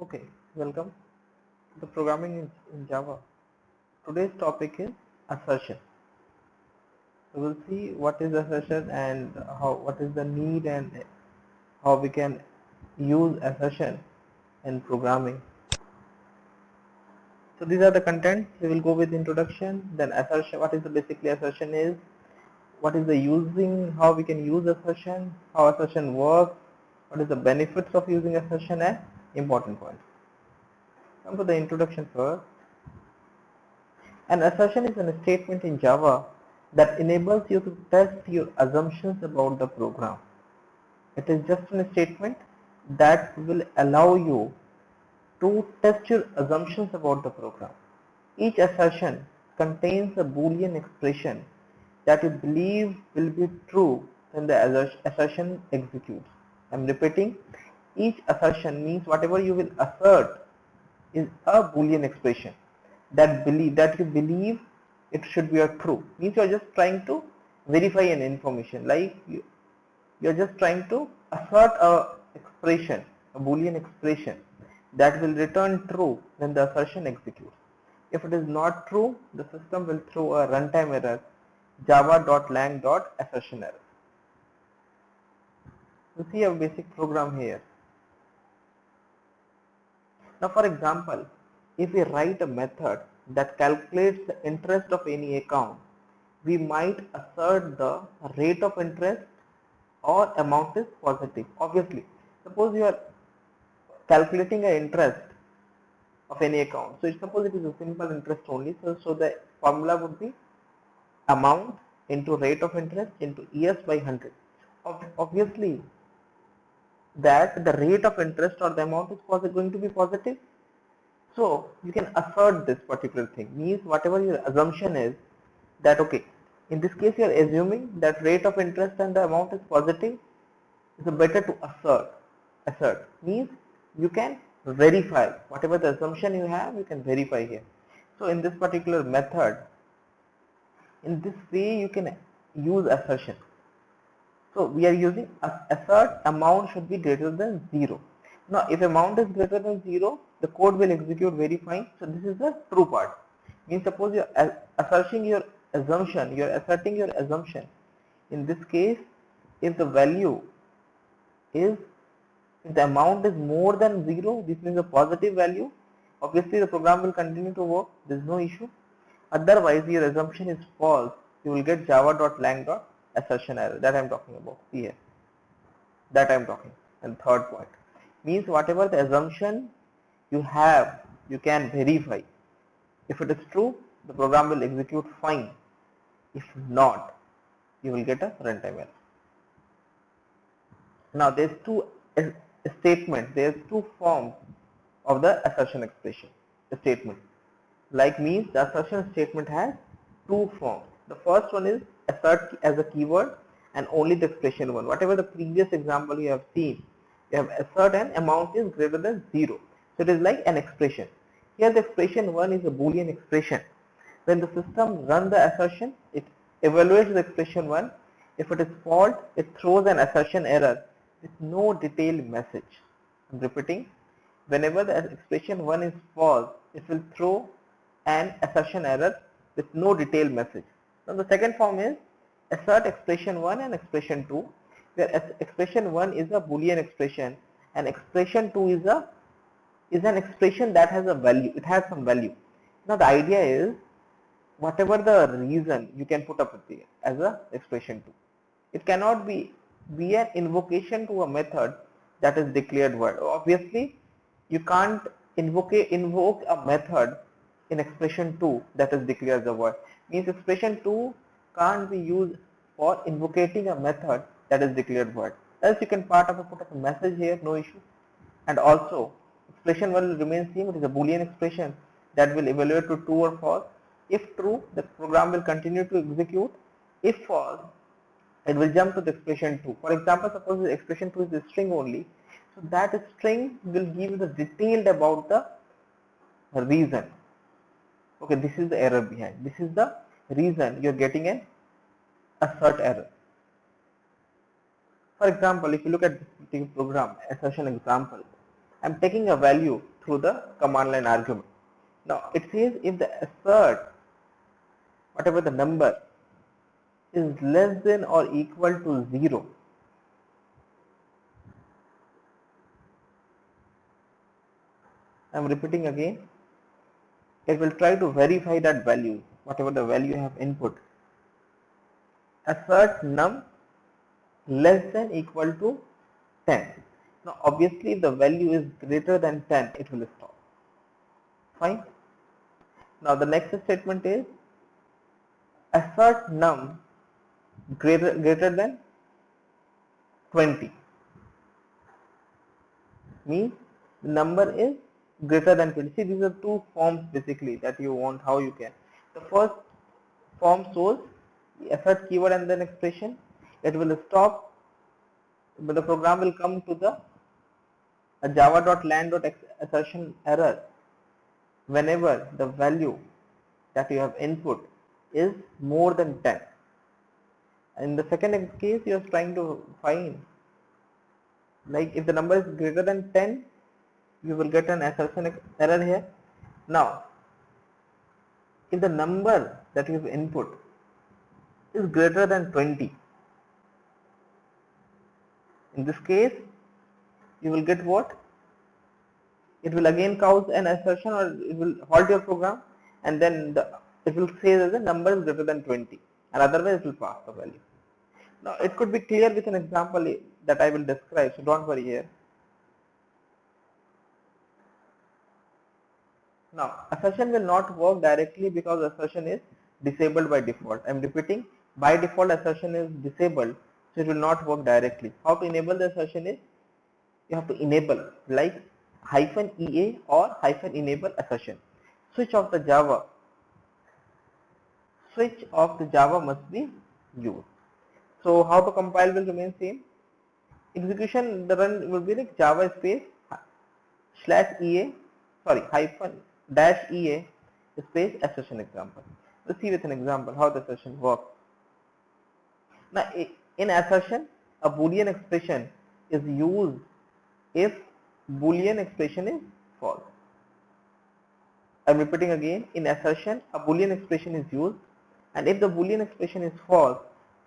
Okay, welcome to the programming in Java. Today's topic is assertion. We will see what is assertion and what is the need and how we can use assertion in programming. So these are the contents. We will go with introduction, then assertion. What is the basically assertion is? What is the using? How we can use assertion? How assertion works? What is the benefits of using assertion and important points. Come to the introduction first. An assertion is a statement in Java that enables you to test your assumptions about the program. It is just a statement that will allow you to test your assumptions about the program. Each assertion contains a Boolean expression that you believe will be true when the assertion executes. I am repeating, each assertion means whatever you will assert is a Boolean expression that you believe it should be a true. Means you are just trying to verify an information, like you are just trying to assert a expression, a Boolean expression that will return true when the assertion executes. If it is not true, the system will throw a runtime error, java.lang.assertion error. You see a basic program here. Now for example, if we write a method that calculates the interest of any account, we might assert the rate of interest or amount is positive. Obviously, suppose you are calculating an interest of any account. So suppose it is a simple interest only. So the formula would be amount into rate of interest into years by 100. Obviously, that the rate of interest or the amount is going to be positive. So you can assert this particular thing, means whatever your assumption is that okay, in this case you are assuming that rate of interest and the amount is positive, is better to assert means you can verify whatever the assumption you have, you can verify here. So in this particular method, in this way you can use assertion. So we are using assert amount should be greater than 0. Now if amount is greater than 0, the code will execute very fine. So this is the true part. Means suppose you are asserting your assumption, you are asserting your assumption. In this case, if the value is, if the amount is more than 0, this means a positive value. Obviously the program will continue to work, there is no issue. Otherwise your assumption is false, you will get java.lang.assertion error. That I am talking about here. That I am talking. And third point means whatever the assumption you have, you can verify. If it is true, the program will execute fine. If not, you will get a runtime error. Now there's two statements, there's two forms of the assertion expression statement. Like means the assertion statement has two forms. The first one is assert as a keyword and only the expression one. Whatever the previous example you have seen, you have assert and amount is greater than 0. So it is like an expression. Here the expression one is a Boolean expression. When the system runs the assertion, it evaluates the expression one. If it is false, it throws an assertion error with no detailed message. I'm repeating. Whenever the expression 1 is false, it will throw an assertion error with no detailed message. Now the second form is assert expression 1 and expression 2, where expression 1 is a Boolean expression and expression 2 is an expression that has a value. It has some value. Now the idea is whatever the reason you can put up with it as a expression 2. It cannot be an invocation to a method that is declared word. Obviously, you can't invoke a method in expression 2 that is declared the word. Means expression 2 can't be used for invocating a method that is declared word. Else you can put up a message here, no issue. And also expression 1 will remain same. It is a Boolean expression that will evaluate to true or false. If true, the program will continue to execute. If false, it will jump to the expression 2. For example, suppose the expression 2 is a string only. So that string will give you the detailed about the reason. Okay, this is the error behind. This is the reason you are getting an assert error. For example, if you look at the program assertion example, I am taking a value through the command line argument. Now it says if the assert, whatever the number, is less than or equal to 0, I am repeating again, it will try to verify that value, whatever the value you have input. Assert num less than equal to 10. Now obviously if the value is greater than 10, it will stop. Fine. Now the next statement is assert num greater than 20. Means the number is greater than 20. See, these are two forms basically that you want, how you can. The first form shows the assert keyword and then expression. It will stop, but the program will come to the java.land.assertion error whenever the value that you have input is more than 10. In the second case, you are trying to find, like if the number is greater than 10, you will get an assertion error here. Now, if the number that you have input is greater than 20, in this case, you will get what? It will again cause an assertion, or it will halt your program, and then it will say that the number is greater than 20, and otherwise it will pass the value. Now it could be clear with an example that I will describe, so don't worry here. Now assertion will not work directly because assertion is disabled by default. I am repeating, by default assertion is disabled, so it will not work directly. How to enable the assertion is, you have to enable like -ea or -enable assertion. Switch of the Java must be used. So how to compile will remain same. Execution, the run will be like Java space -ea space assertion example. Let's see with an example how the assertion works. Now in assertion, a Boolean expression is used if Boolean expression is false. I am repeating again, in assertion a Boolean expression is used, and if the Boolean expression is false,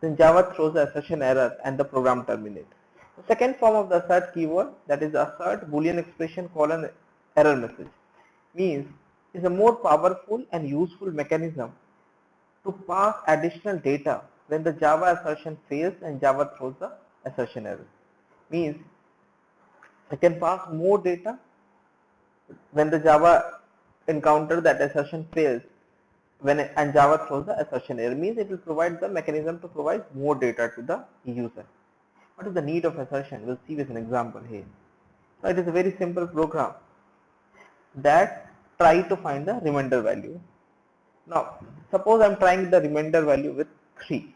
then Java throws the assertion error and the program terminates. The second form of the assert keyword, that is assert Boolean expression : error message, means is a more powerful and useful mechanism to pass additional data when the Java assertion fails and Java throws the assertion error. Means it can pass more data when the Java encounter that assertion fails and Java throws the assertion error. Means it will provide the mechanism to provide more data to the user. What is the need of assertion? We'll see with an example here. Now it is a very simple program that try to find the remainder value. Now suppose I'm trying the remainder value with 3.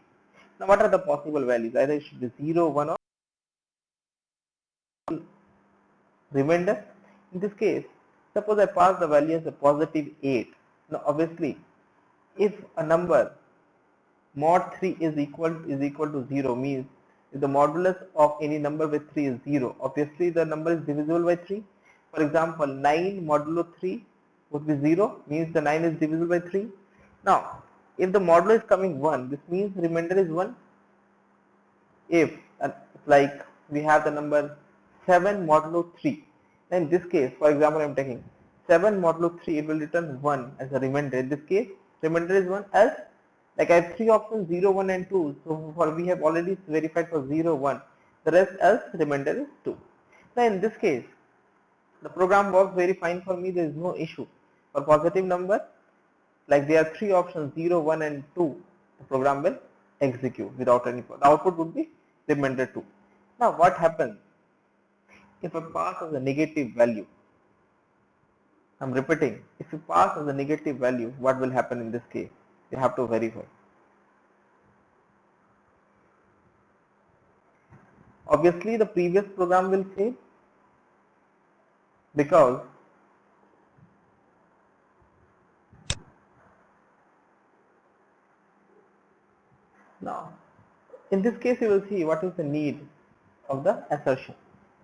Now what are the possible values? Either it should be 0, 1 or remainder. In this case, suppose I pass the value as a +8. Now obviously if a number mod 3 is equal to 0, means if the modulus of any number with 3 is 0, obviously the number is divisible by 3. For example, 9 modulo 3 would be 0, means the 9 is divisible by 3. Now if the modulo is coming 1, this means remainder is 1. If like we have the number 7 modulo 3, then in this case, for example, I am taking 7 modulo 3, it will return 1 as a remainder. In this case, remainder is 1. Else, like I have 3 options, 0, 1 and 2. So for we have already verified for 0, 1. The rest else remainder is 2. Now in this case, the program works very fine for me. There is no issue. For positive number, like there are 3 options, 0, 1 and 2, the program will execute without any problem. The output would be remainder 2. Now what happens if I pass as a negative value? I'm repeating, if you pass as a negative value, what will happen in this case? You have to verify. Obviously the previous program will fail, because now in this case you will see what is the need of the assertion.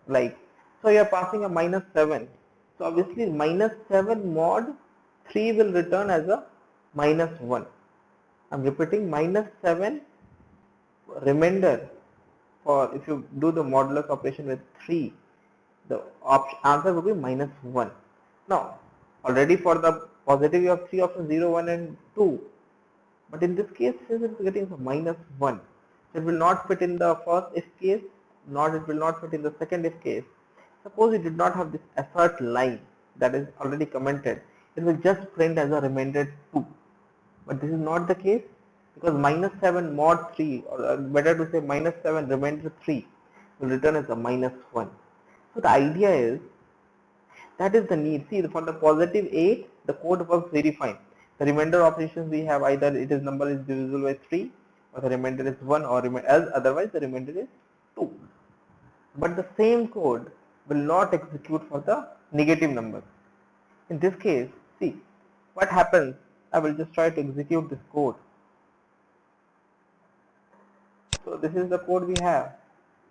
Like, so you are passing a -7 So obviously minus 7 mod 3 will return as a minus 1. I'm repeating, minus 7 remainder, for if you do the modulus operation with 3, the answer will be minus 1. Now already for the positive you have 3 options, 0, 1 and 2, but in this case since it is getting minus 1, so it will not fit in the first if case, nor it will not fit in the second if case. Suppose you did not have this assert line that is already commented, it will just print as a remainder 2, but this is not the case, because minus 7 mod 3, or better to say minus 7 remainder 3 will return as a minus 1. So the idea is, that is the need. See, for the positive 8, the code works very fine. The remainder operations we have, either it is number is divisible by 3, or the remainder is 1, or else otherwise the remainder is 2. But the same code will not execute for the negative numbers. In this case, see what happens. I will just try to execute this code. So this is the code we have.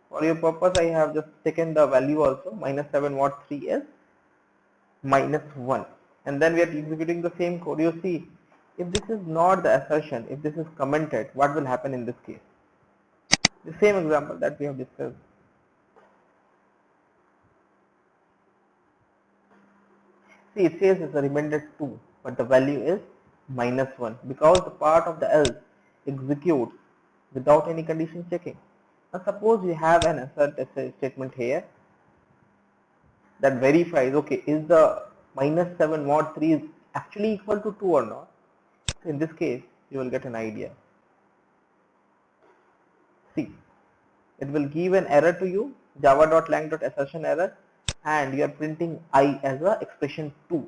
For your purpose, I have just taken the value also, minus 7 mod 3 is minus 1, and then we are executing the same code. You see, if this is not the assertion, if this is commented, what will happen in this case? The same example that we have discussed. See, it says it's a remainder 2, but the value is minus 1, because the part of the else executes without any condition checking. Now suppose you have an assert statement here that verifies, okay, is the minus 7 mod 3 is actually equal to 2 or not. So in this case, you will get an idea. See, it will give an error to you, java.lang.assertion error, and you are printing I as a expression 2.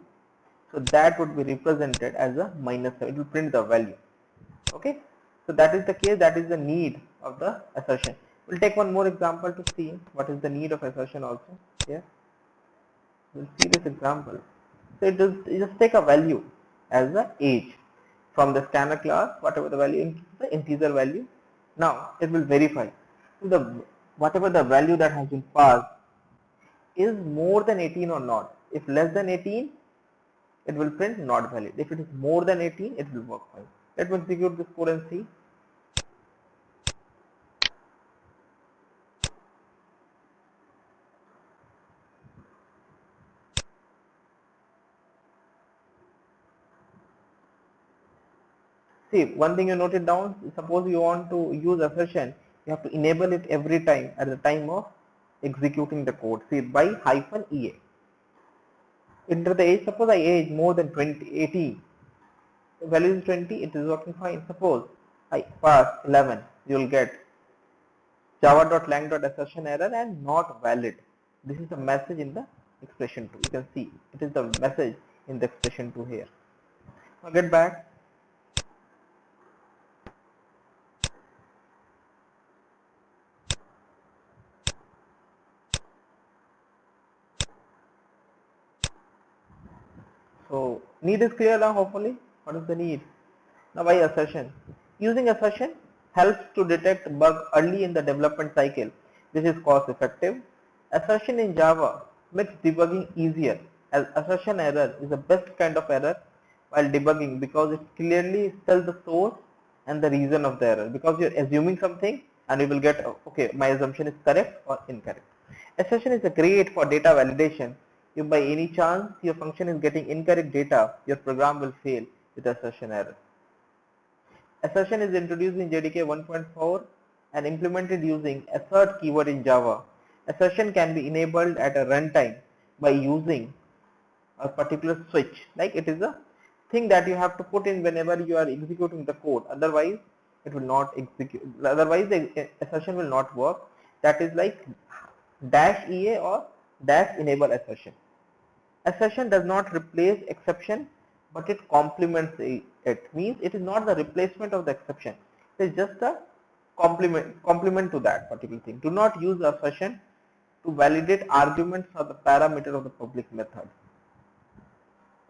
So that would be represented as a minus 7. It will print the value. Okay. So that is the case, that is the need of the assertion. We'll take one more example to see what is the need of assertion also here. We'll see this example. So you just take a value as the age from the scanner class, whatever the value, the integer value. Now it will verify whatever the value that has been passed is more than 18 or not. If less than 18, it will print not valid. If it is more than 18, it will work fine. Let me execute this code and see. See, one thing you noted down, suppose you want to use assertion, you have to enable it every time at the time of executing the code. See, by -ea. Enter the age, suppose I age more than 18. The value is 20, it is working fine. Suppose I pass 11, you will get java.lang.assertion error and not valid. This is the message in the expression 2. You can see it is the message in the expression 2 here. Now get back. So need is clear now, hopefully. What is the need? Now why assertion? Using assertion helps to detect bug early in the development cycle. This is cost effective. Assertion in Java makes debugging easier, as assertion error is the best kind of error while debugging, because it clearly tells the source and the reason of the error, because you're assuming something and you will get, okay, my assumption is correct or incorrect. Assertion is great for data validation. If by any chance your function is getting incorrect data, your program will fail with assertion error. Assertion is introduced in JDK 1.4 and implemented using assert keyword in Java. Assertion can be enabled at a runtime by using a particular switch, like it is a thing that you have to put in whenever you are executing the code, otherwise it will not execute, otherwise the assertion will not work. That is like -ea or -enable assertion. Assertion does not replace exception, but it complements it. Means it is not the replacement of the exception. It is just a complement to that particular thing. Do not use assertion to validate arguments or the parameter of the public method.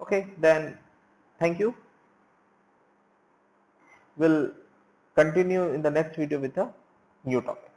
Okay, then thank you. We'll continue in the next video with a new topic.